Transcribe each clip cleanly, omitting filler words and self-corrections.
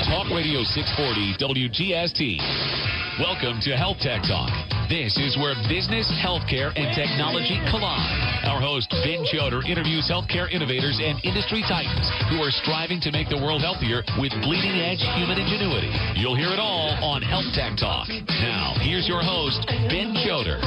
Talk Radio 640 WGST. Welcome to HealthTech Talk. This is where business, healthcare, and technology collide. Our host, Ben Chodor, interviews healthcare innovators and industry titans who are striving to make the world healthier with bleeding-edge human ingenuity. You'll hear it all on HealthTech Talk. Now, here's your host, Ben Chodor.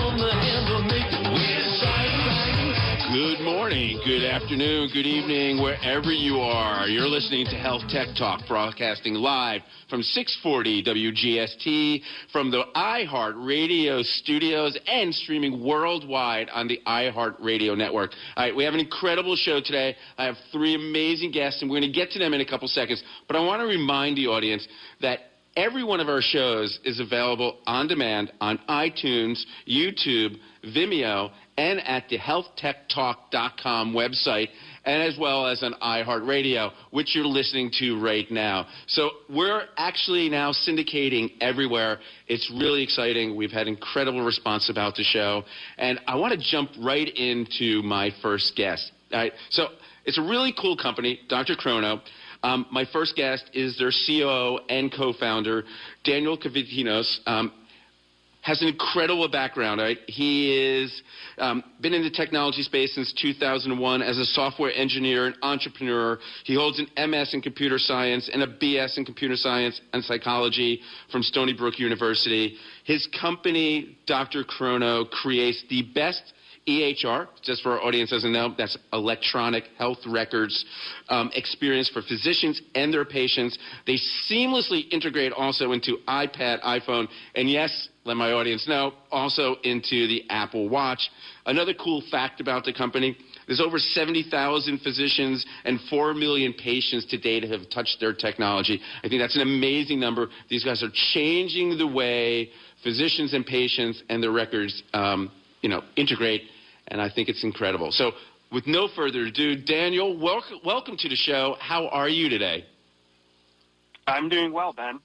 Good morning, good afternoon, good evening, wherever you are. You're listening to HealthTech Talk, broadcasting live from 640 WGST from the iHeartRadio studios and streaming worldwide on the iHeartRadio network. All right, we have an incredible show today. I have three amazing guests, and we're going to get to them in a couple seconds. But I want to remind the audience that every one of our shows is available on demand on iTunes, YouTube, Vimeo, and at the HealthTechTalk.com website, and as well as on iHeartRadio, which you're listening to right now. So we're actually now syndicating everywhere. It's really exciting. We've had incredible response about the show. And I want to jump right into my first guest. All right, so it's a really cool company, drchrono. My first guest is their COO and co-founder, Daniel Kivatinos. Has an incredible background, right? He is been in the technology space since 2001 as a software engineer and entrepreneur. He holds an MS in computer science and a BS in computer science and psychology from Stony Brook University. His company, drchrono, creates the best EHR, just for our audience doesn't know, that's electronic health records experience for physicians and their patients. They seamlessly integrate also into iPad, iPhone, and yes, let my audience know, also into the Apple Watch. Another cool fact about the company, there's over 70,000 physicians and 4 million patients to date have touched their technology. I think that's an amazing number. These guys are changing the way physicians and patients and their records integrate, and I think it's incredible. So with no further ado, Daniel, welcome to the show. How are you today? I'm doing well, Ben.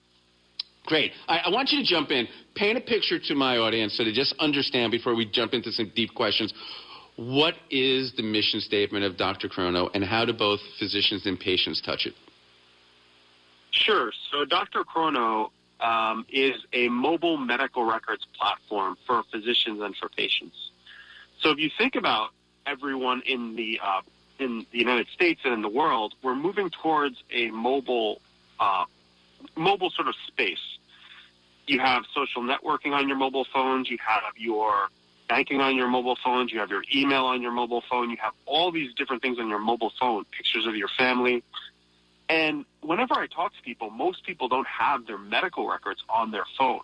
Great. I want you to jump in. Paint a picture to my audience so they just understand before we jump into some deep questions. What is the mission statement of drchrono, and how do both physicians and patients touch it? Sure. So drchrono is a mobile medical records platform for physicians and for patients. So if you think about everyone in the United States and in the world, we're moving towards a mobile sort of space. You have social networking on your mobile phones. You have your banking on your mobile phones. You have your email on your mobile phone. You have all these different things on your mobile phone, pictures of your family. And whenever I talk to people, most people don't have their medical records on their phone.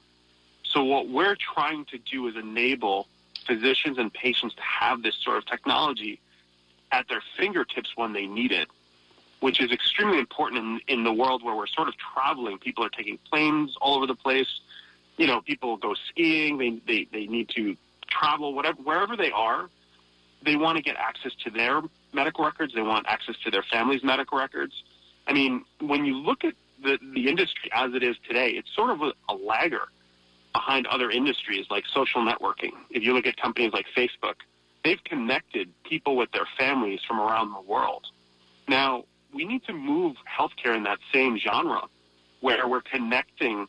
So what we're trying to do is enable physicians and patients to have this sort of technology at their fingertips when they need it, which is extremely important in the world where we're sort of traveling. People are taking planes all over the place. You know, people go skiing. They need to travel, wherever they are. They want to get access to their medical records. They want access to their family's medical records. I mean, when you look at the industry as it is today, it's sort of a lagger behind other industries like social networking. If you look at companies like Facebook, they've connected people with their families from around the world. Now, we need to move healthcare in that same genre where we're connecting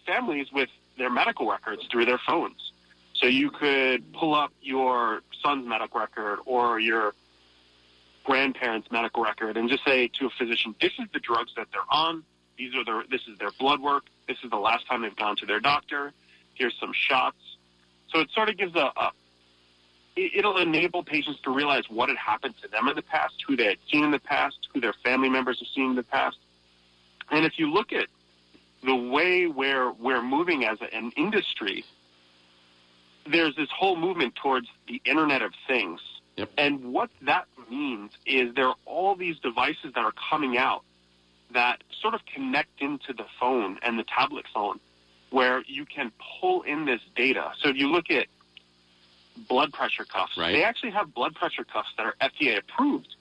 families with their medical records through their phones. So you could pull up your son's medical record or your grandparents' medical record and just say to a physician, this is the drugs that they're on. This is their blood work. This is the last time they've gone to their doctor. Here's some shots. So it sort of gives it'll enable patients to realize what had happened to them in the past, who they had seen in the past, who their family members have seen in the past. And if you look at the way where we're moving as an industry, there's this whole movement towards the Internet of Things. Yep. And what that means is there are all these devices that are coming out that sort of connect into the phone and the tablet phone where you can pull in this data. So if you look at blood pressure cuffs, right, they actually have blood pressure cuffs that are FDA approved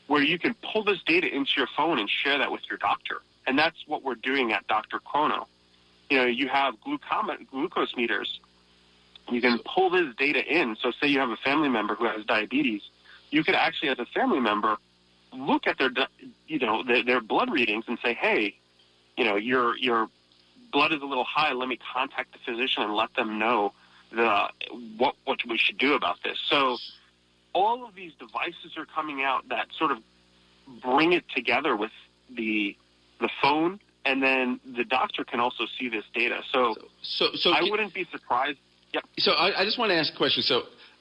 where you can pull this data into your phone and share that with your doctor. And that's what we're doing at drchrono. You know, you have glucose meters. You can pull this data in. So say you have a family member who has diabetes, you could actually, as a family member, look at their blood readings and say, hey, your blood is a little high. Let me contact the physician and let them know what we should do about this. So all of these devices are coming out that sort of bring it together with the phone, and then the doctor can also see this data. So I wouldn't be surprised. Yeah. So I just want to ask a question.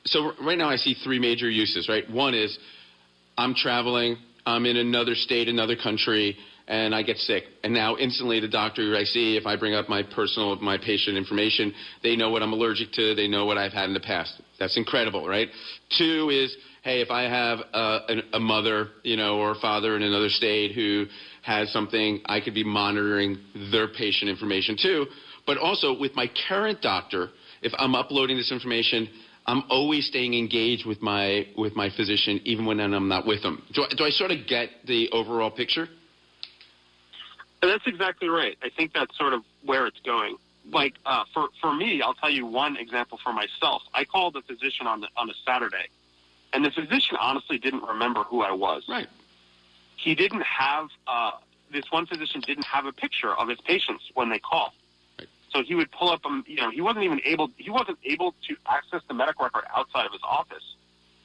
So right now I see three major uses, right? One is I'm traveling, I'm in another state, another country, and I get sick. And now instantly the doctor I see, if I bring up my patient information, they know what I'm allergic to, they know what I've had in the past. That's incredible, right? Two is, hey, if I have a mother, or a father in another state who has something, I could be monitoring their patient information too. But also with my current doctor, if I'm uploading this information, I'm always staying engaged with my physician even when I'm not with them. Do I sort of get the overall picture? That's exactly right. I think that's sort of where it's going. Like for me, I'll tell you one example for myself. I called the physician on a Saturday, and the physician honestly didn't remember who I was. Right. He didn't have this one physician didn't have a picture of his patients when they call. Right. So he would pull up he wasn't able to access the medical record outside of his office.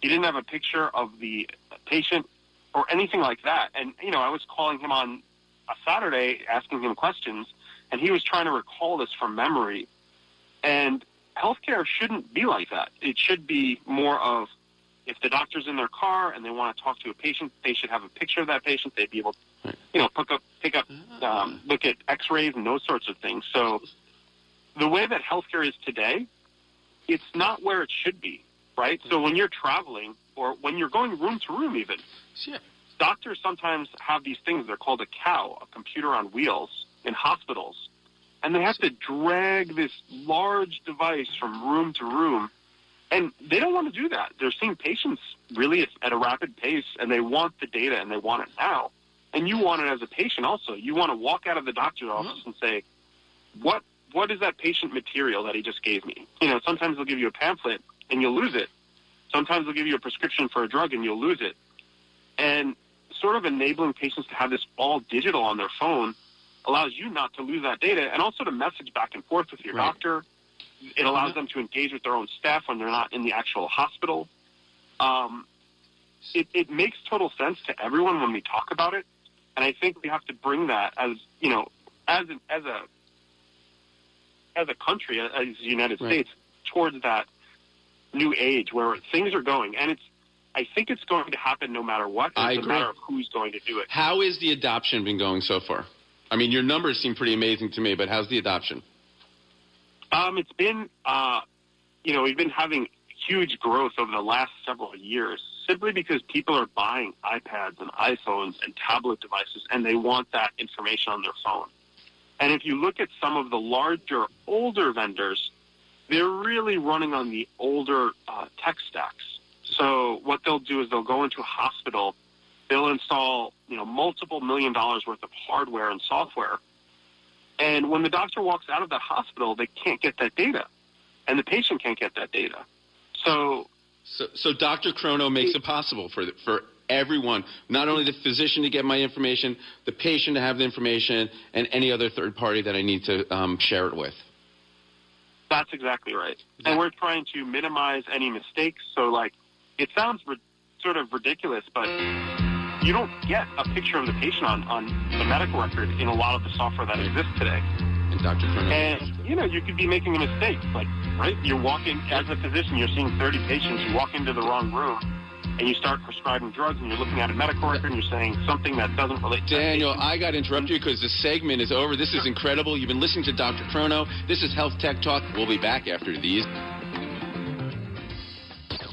He didn't have a picture of the patient or anything like that. And I was calling him on a Saturday asking him questions, and he was trying to recall this from memory. And healthcare shouldn't be like that. It should be more of, if the doctor's in their car and they want to talk to a patient, they should have a picture of that patient. They'd be able to, look at x-rays and those sorts of things. So the way that healthcare is today, it's not where it should be, right? So when you're traveling, or when you're going room to room even, doctors sometimes have these things, they're called a COO, a computer on wheels, in hospitals. And they have to drag this large device from room to room. And they don't want to do that. They're seeing patients really at a rapid pace, and they want the data, and they want it now. And you want it as a patient also. You want to walk out of the doctor's office and say, what is that patient material that he just gave me? Sometimes they'll give you a pamphlet, and you'll lose it. Sometimes they'll give you a prescription for a drug, and you'll lose it. And sort of enabling patients to have this all digital on their phone allows you not to lose that data, and also to message back and forth with your doctor. It allows them to engage with their own staff when they're not in the actual hospital. It makes total sense to everyone when we talk about it, and I think we have to bring that as a country, as the United States, towards that new age where things are going, and I think it's going to happen no matter what. It's a matter of who's going to do it. How has the adoption been going so far? I mean, your numbers seem pretty amazing to me, but how's the adoption? It's been, we've been having huge growth over the last several years, simply because people are buying iPads and iPhones and tablet devices, and they want that information on their phone. And if you look at some of the larger, older vendors, they're really running on the older tech stacks. So what they'll do is they'll go into a hospital, they'll install, multiple $1 million worth of hardware and software. And when the doctor walks out of that hospital, they can't get that data, and the patient can't get that data. So Dr. Chrono makes it possible for everyone, not only the physician to get my information, the patient to have the information, and any other third party that I need to share it with. That's exactly right. And we're trying to minimize any mistakes. So, it sounds sort of ridiculous, but you don't get a picture of the patient on the medical record in a lot of the software that exists today. And Dr. Chrono. And, you could be making a mistake. You're walking, as a physician, you're seeing 30 patients, you walk into the wrong room, and you start prescribing drugs, and you're looking at a medical record, and you're saying something that doesn't relate to Daniel, I got to interrupt you because the segment is over. This is incredible. You've been listening to Dr. Chrono. This is Health Tech Talk. We'll be back after these.